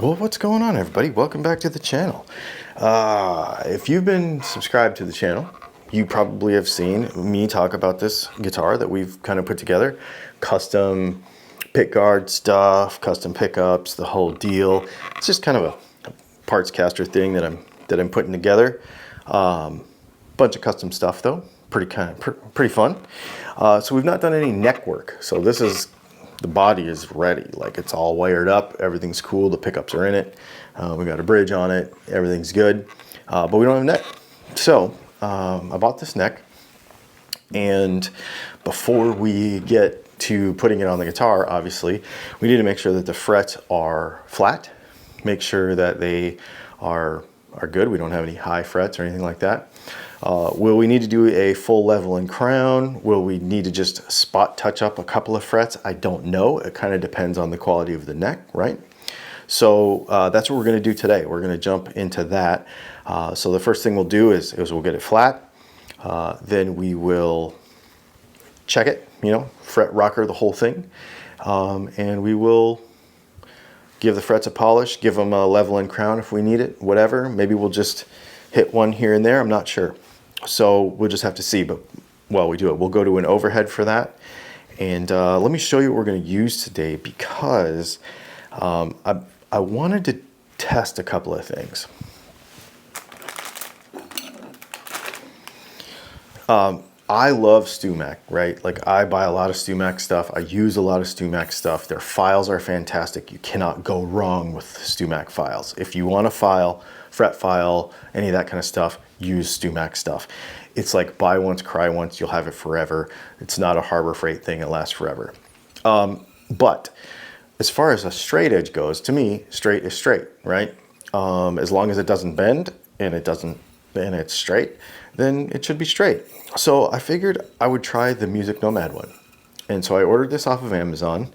Well, what's going on, everybody? Welcome back to the channel. If you've been subscribed to the channel, you probably have seen me talk about this guitar that we've kind of put together. Custom pickguard stuff, custom pickups, the whole deal. It's just kind of a parts caster thing that I'm putting together. Bunch of custom stuff though, pretty fun. So we've not done any neck work. So the body is ready, like it's all wired up, everything's cool, the pickups are in it, we got a bridge on it, everything's good, but we don't have a neck. So I bought this neck, and before we get to putting it on the guitar, obviously, we need to make sure that the frets are flat, make sure that they are good, we don't have any high frets or anything like that. Will we need to do a full level and crown? Will we need to just spot touch up a couple of frets? I don't know. It kind of depends on the quality of the neck, right? So that's what we're going to do today. We're going to jump into that. So the first thing we'll do is we'll get it flat. Then we will check it, fret rocker the whole thing. And we will give the frets a polish, give them a level and crown if we need it, whatever. Maybe we'll just hit one here and there, I'm not sure. So we'll just have to see, but while we do it, we'll go to an overhead for that. And let me show you what we're going to use today, because I wanted to test a couple of things. I love StewMac, right? Like, I buy a lot of StewMac stuff. I use a lot of StewMac stuff. Their files are fantastic. You cannot go wrong with StewMac files. If you want a file, fret file, any of that kind of stuff, use StewMac stuff. It's like buy once, cry once, you'll have it forever. It's not a Harbor Freight thing, it lasts forever. But as far as a straight edge goes, to me, straight is straight, right? As long as it doesn't bend and it's straight, then it should be straight. So I figured I would try the Music Nomad one. And so I ordered this off of Amazon.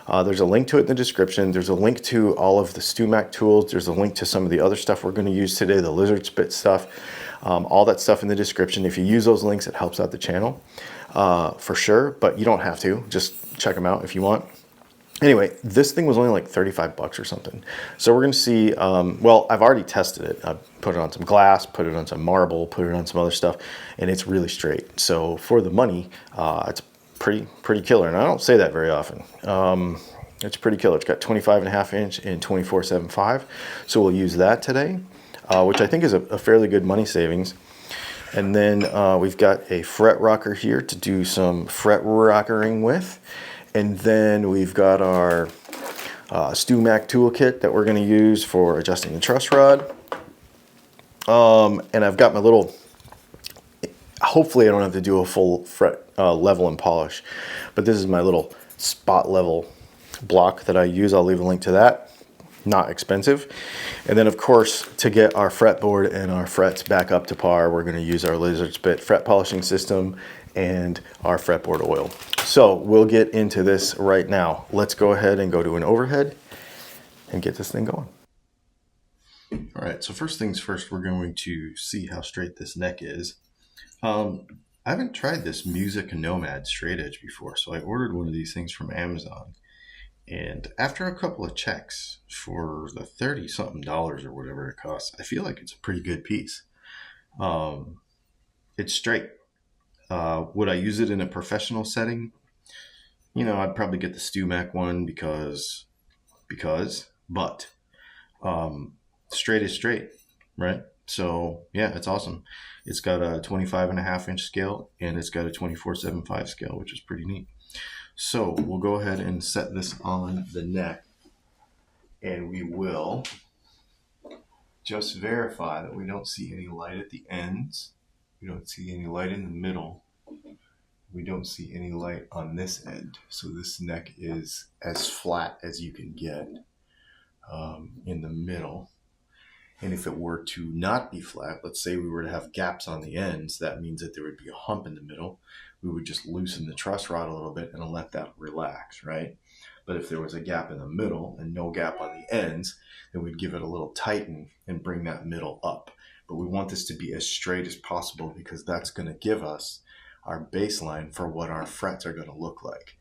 There's a link to it in the description. There's a link to all of the StewMac tools. There's a link to some of the other stuff we're going to use today, the lizard spit stuff, all that stuff in the description. If you use those links, it helps out the channel for sure, but you don't have to. Just check them out if you want. Anyway, this thing was only like 35 bucks or something. So we're going to see, well, I've already tested it. I put it on some glass, put it on some marble, put it on some other stuff, and it's really straight. So for the money, it's pretty killer. And I don't say that very often. It's pretty killer. It's got 25.5 inch and 24/7.5. So we'll use that today, which I think is a fairly good money savings. And then we've got a fret rocker here to do some fret rockering with. And then we've got our StewMac toolkit that we're going to use for adjusting the truss rod. And I've got my little, hopefully I don't have to do a full fret level and polish, but this is my little spot level block that I use. I'll leave a link to that. Not expensive. And then of course, to get our fretboard and our frets back up to par, we're going to use our lizard spit fret polishing system and our fretboard oil. So we'll get into this right now. Let's go ahead and go to an overhead and get this thing going. All right, so first things first, we're going to see how straight this neck is. I haven't tried this Music Nomad straight edge before, so I ordered one of these things from Amazon. And after a couple of checks for the $30-something or whatever it costs, I feel like it's a pretty good piece. It's straight. Would I use it in a professional setting? I'd probably get the StewMac one because, but straight is straight, right? So yeah, it's awesome. It's got a 25.5 inch scale and it's got a 24/7.5 scale, which is pretty neat. So we'll go ahead and set this on the neck, and we will just verify that we don't see any light at the ends. We don't see any light in the middle. We don't see any light on this end. So this neck is as flat as you can get in the middle. And if it were to not be flat, let's say we were to have gaps on the ends, that means that there would be a hump in the middle. We would just loosen the truss rod a little bit and let that relax, right? But if there was a gap in the middle and no gap on the ends, then we'd give it a little tighten and bring that middle up. But we want this to be as straight as possible because that's going to give us our baseline for what our frets are going to look like.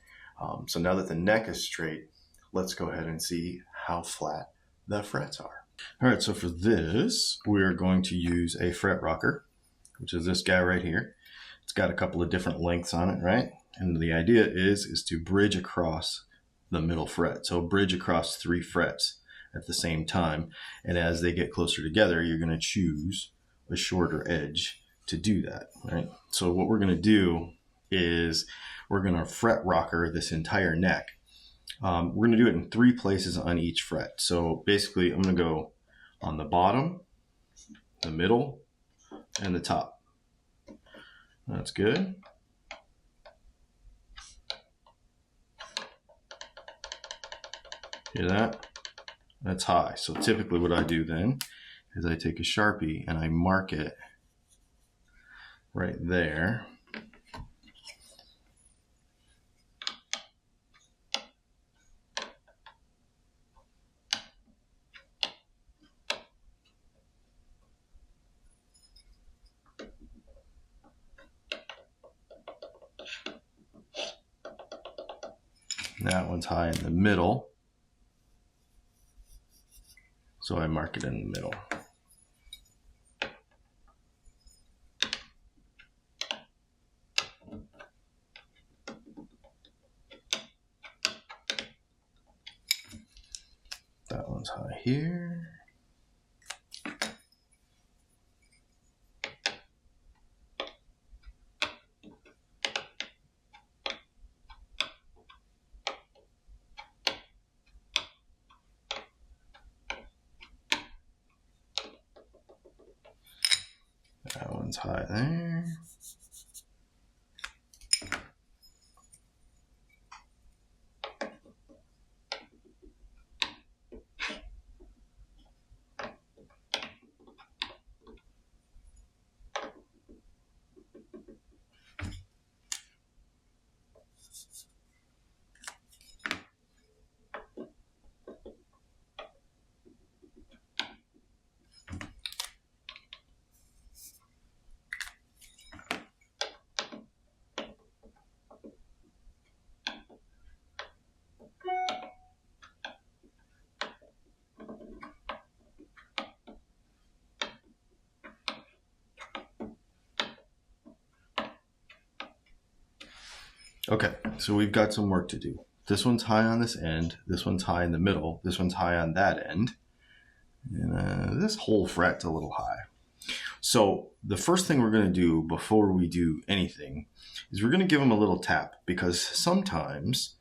So now that the neck is straight, let's go ahead and see how flat the frets are. All right, so for this, we're going to use a fret rocker, which is this guy right here. It's got a couple of different lengths on it, right? And the idea is to bridge across the middle fret. So bridge across 3 frets at the same time. And as they get closer together, you're going to choose a shorter edge to do that, right? So what we're going to do is we're going to fret rocker this entire neck. We're going to do it in 3 places on each fret. So basically, I'm going to go on the bottom, the middle, and the top. That's good. Hear that? That's high. So typically what I do then is I take a Sharpie and I mark it right there. That one's high in the middle, so I mark it in the middle. That one's high here. That one's high there. Okay, so we've got some work to do. This one's high on this end, this one's high in the middle, this one's high on that end, and this whole fret's a little high. So the first thing we're going to do before we do anything is we're going to give them a little tap, because sometimes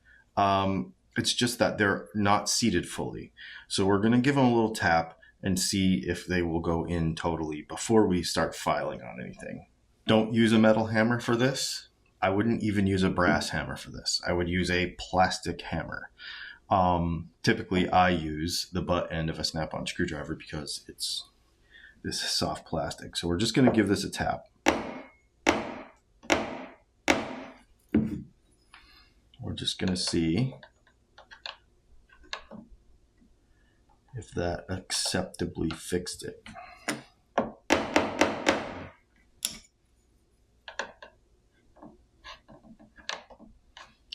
it's just that they're not seated fully. So we're going to give them a little tap and see if they will go in totally before we start filing on anything. Don't use a metal hammer for this. I wouldn't even use a brass hammer for this. I would use a plastic hammer. Typically, I use the butt end of a snap-on screwdriver because it's this soft plastic. So we're just going to give this a tap. We're just going to see if that acceptably fixed it.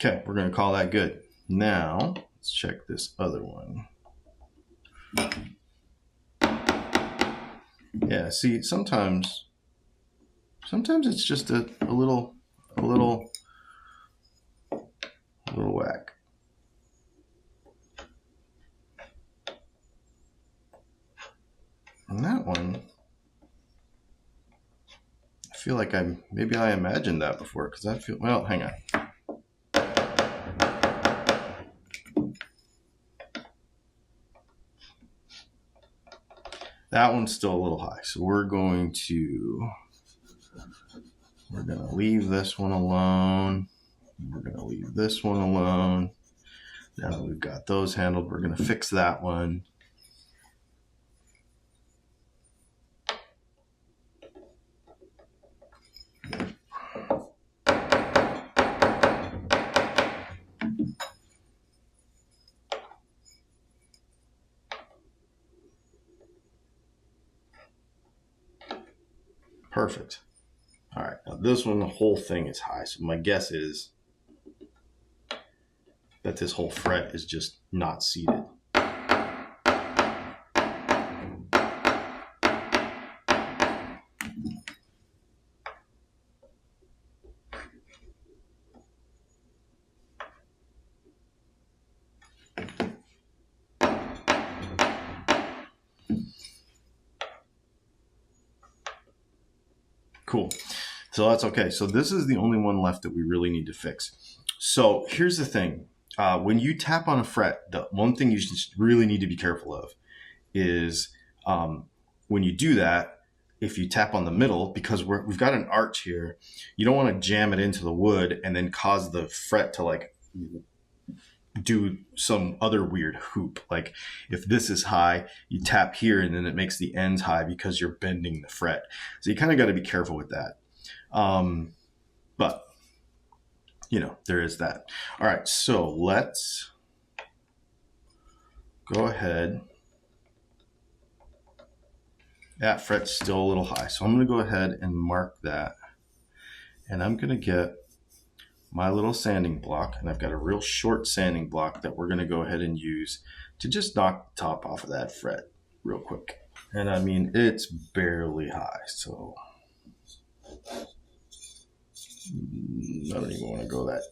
Okay, we're going to call that good. Now, let's check this other one. Yeah, see, sometimes it's just a little whack. And that one, I feel like maybe I imagined that before, because I feel, well, hang on. That one's still a little high, so we're going to leave this one alone. We're going to leave this one alone. Now that we've got those handled, we're going to fix that one. Perfect. All right, now this one, the whole thing is high. So my guess is that this whole fret is just not seated. Cool. So that's okay. So this is the only one left that we really need to fix. So here's the thing. When you tap on a fret, the one thing you just really need to be careful of is when you do that, if you tap on the middle, because we've got an arch here, you don't want to jam it into the wood and then cause the fret to like do some other weird hoop. Like if this is high, you tap here and then it makes the ends high because you're bending the fret. So you kind of got to be careful with that. But you know, there is that. All right, so let's go ahead. That fret's still a little high. So I'm going to go ahead and mark that. And I'm going to get my little sanding block. And I've got a real short sanding block that we're going to go ahead and use to just knock the top off of that fret real quick. And I mean, it's barely high. So I don't even want to go that.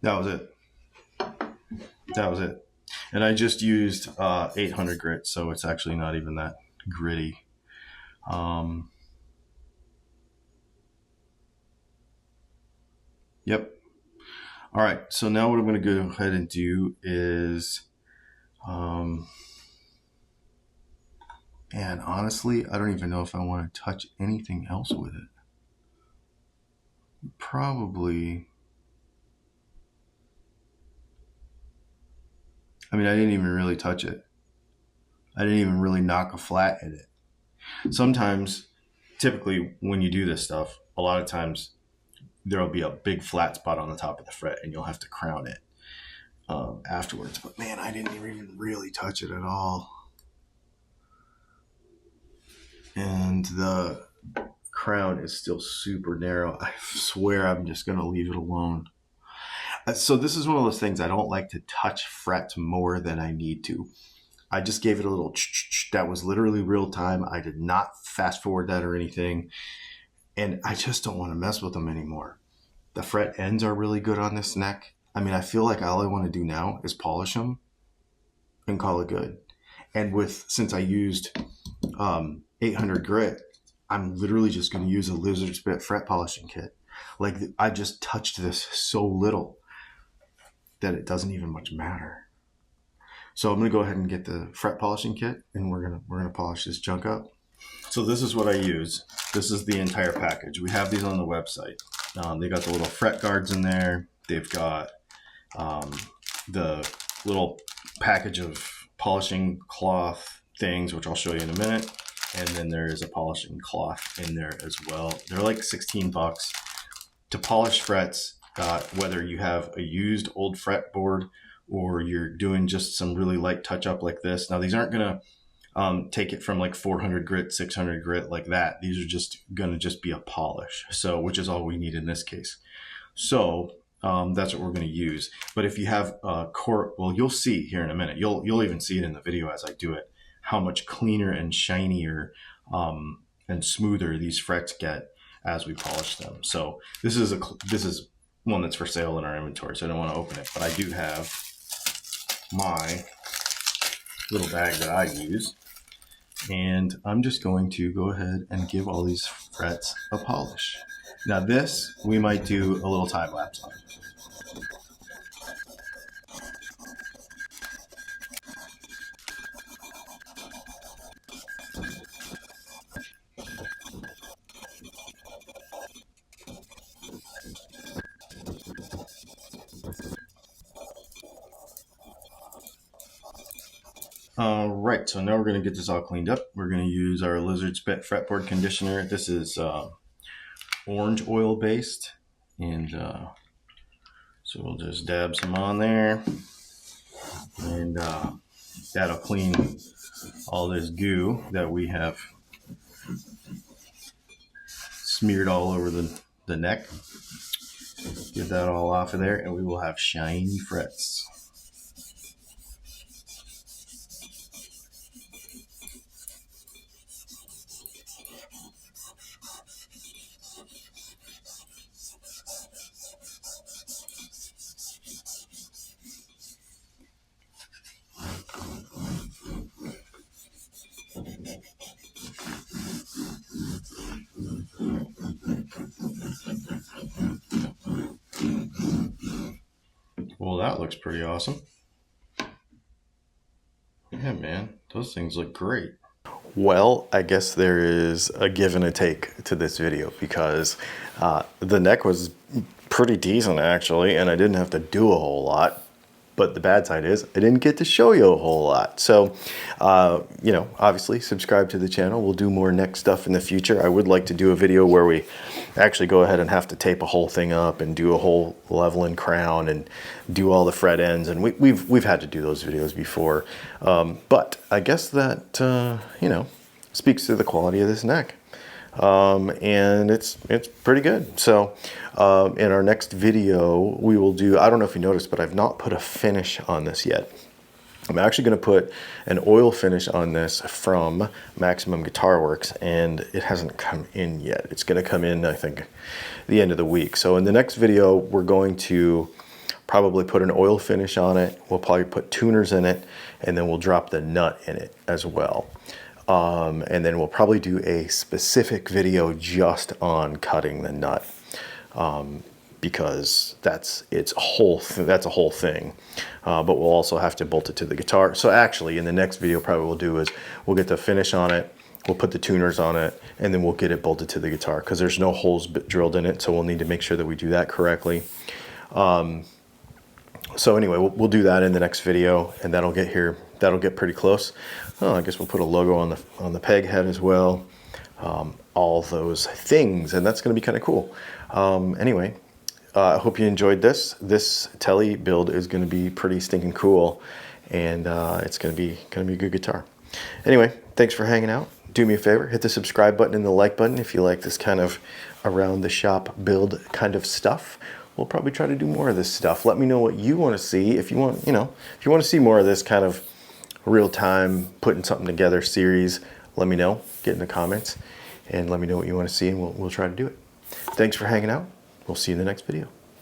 That was it. That was it. And I just used 800 grit, so it's actually not even that gritty. Yep. All right, so now what I'm going to go ahead and do is, and honestly, I don't even know if I want to touch anything else with it. Probably. I mean, I didn't even really touch it. I didn't even really knock a flat at it. Sometimes, typically, when you do this stuff, a lot of times there'll be a big flat spot on the top of the fret and you'll have to crown it afterwards. But man, I didn't even really touch it at all. And the crown is still super narrow. I swear I'm just going to leave it alone. So this is one of those things I don't like to touch frets more than I need to. I just gave it a little that was literally real time. I did not fast forward that or anything. And I just don't want to mess with them anymore. The fret ends are really good on this neck. I mean, I feel like all I want to do now is polish them and call it good. And since I used 800 grit, I'm literally just going to use a lizard spit fret polishing kit. Like I just touched this so little that it doesn't even much matter. So I'm going to go ahead and get the fret polishing kit and we're going to polish this junk up. So this is what I use. This is the entire package. We have these on the website. They got the little fret guards in there. They've got the little package of polishing cloth things, which I'll show you in a minute. And then there is a polishing cloth in there as well. They're like 16 bucks to polish frets. Whether you have a used old fretboard or you're doing just some really light touch up like this. Now these aren't gonna take it from like 400 grit, 600 grit like that. These are just gonna be a polish. So, which is all we need in this case. So that's what we're gonna use. But if you have well, you'll see here in a minute. You'll even see it in the video as I do it, how much cleaner and shinier and smoother these frets get as we polish them. So this is one that's for sale in our inventory, so I don't want to open it, but I do have my little bag that I use, and I'm just going to go ahead and give all these frets a polish. Now this, we might do a little time lapse on. All right, so now we're going to get this all cleaned up. We're going to use our Lizard Spit fretboard conditioner. This is orange oil based, and so we'll just dab some on there, and that'll clean all this goo that we have smeared all over the neck. Get that all off of there, and we will have shiny frets. well, that looks pretty awesome. Yeah, man, those things look great. Well, I guess there is a give and a take to this video because the neck was pretty decent actually, and I didn't have to do a whole lot. But the bad side is I didn't get to show you a whole lot. So, you know, obviously subscribe to the channel. We'll do more neck stuff in the future. I would like to do a video where we actually go ahead and have to tape a whole thing up and do a whole level and crown and do all the fret ends. And we've had to do those videos before. But I guess that, you know, speaks to the quality of this neck. And it's pretty good. So in our next video we will do, I don't know if you noticed, but I've not put a finish on this yet. I'm actually going to put an oil finish on this from Maximum Guitar Works, and it hasn't come in yet. It's going to come in, I think, the end of the week. So in the next video we're going to probably put an oil finish on it. We'll probably put tuners in it, and then we'll drop the nut in it as well. And then we'll probably do a specific video just on cutting the nut, because that's a whole thing. But we'll also have to bolt it to the guitar. So actually, in the next video, probably what we'll do is we'll get the finish on it, we'll put the tuners on it, and then we'll get it bolted to the guitar because there's no holes drilled in it. So we'll need to make sure that we do that correctly. So anyway, we'll do that in the next video, and that'll get pretty close. Oh, I guess we'll put a logo on the peg head as well. All those things, and that's going to be kind of cool. Anyway, I hope you enjoyed this. This Telly build is going to be pretty stinking cool, and it's going to be a good guitar. Anyway, thanks for hanging out. Do me a favor, hit the subscribe button and the like button if you like this kind of around the shop build kind of stuff. We'll probably try to do more of this stuff. Let me know what you want to see. If you want, you know, if you want to see more of this kind of real-time putting something together series, let me know. Get in the comments and let me know what you want to see, and we'll try to do it. Thanks for hanging out. We'll see you in the next video.